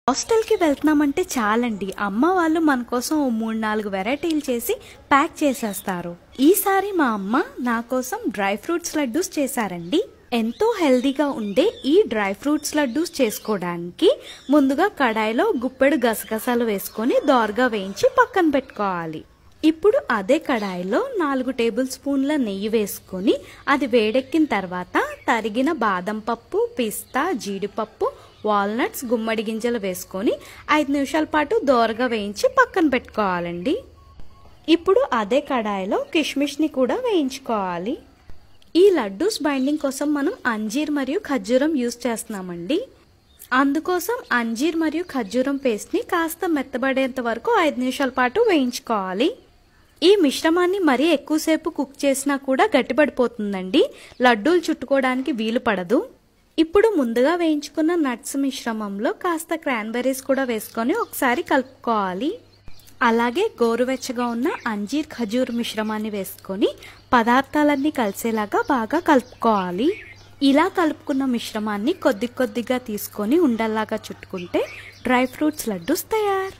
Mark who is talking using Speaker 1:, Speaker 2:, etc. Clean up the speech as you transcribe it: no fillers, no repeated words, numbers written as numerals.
Speaker 1: హాస్టల్కి వెళ్తున్నామంటే చాలండి, అమ్మ వాళ్ళు మన కోసం 3-4 వెరైటీలు చేసి ప్యాక్ చేసేస్తారు. ఈసారి మా అమ్మ నా కోసం డ్రై ఫ్రూట్స్ లడ్డూస్ చేశారండి. ఎంతో హెల్దీగా ఉండే ఈ డ్రై ఫ్రూట్స్ లడ్డూస్ చేసుకోవడానికి ముందుగా కడాయిలో గుప్పెడు గసగసాలు వేసుకొని దోరగా వేయించి పక్కన పెట్టుకోవాలి. ఇప్పుడు అదే కడాయిలో 4 టేబుల్ స్పూన్ల నెయ్యి వేసుకొని అది వేడెక్కిన తర్వాత తరిగిన బాదం పప్పు, పిస్తా, జీడిపప్పు, వాల్నట్స్, గుమ్మడి గింజలు వేసుకొని 5 నిమిషాల పాటు దోరగా వేయించి పక్కన పెట్టుకోవాలండి. ఇప్పుడు అదే కడాయిలో కిష్మిష్ని కూడా వేయించుకోవాలి. ఈ లడ్డూస్ బైండింగ్ కోసం మనం అంజీర్ మరియు ఖర్జూరం యూజ్ చేస్తున్నామండి. అందుకోసం అంజీర్ మరియు ఖర్జూరం పేస్ట్ని కాస్త మెత్తబడేంత వరకు 5 నిమిషాల పాటు వేయించుకోవాలి. ఈ మిశ్రమాన్ని మరీ ఎక్కువసేపు కుక్ చేసినా కూడా గట్టిపడిపోతుందండి, లడ్డూలు చుట్టుకోవడానికి వీలు పడదు. ఇప్పుడు ముందుగా వేయించుకున్న నట్స్ మిశ్రమంలో కాస్త క్రాన్బెర్రీస్ కూడా వేసుకొని ఒకసారి కలుపుకోవాలి. అలాగే గోరువెచ్చగా ఉన్న అంజీర్ ఖజూర్ మిశ్రమాన్ని వేసుకొని పదార్థాలన్నీ కలిసేలాగా బాగా కలుపుకోవాలి. ఇలా కలుపుకున్న మిశ్రమాన్ని కొద్దిగా తీసుకొని ఉండల్లాగా చుట్టుకుంటే డ్రై ఫ్రూట్స్ లడ్డూస్ తయారు.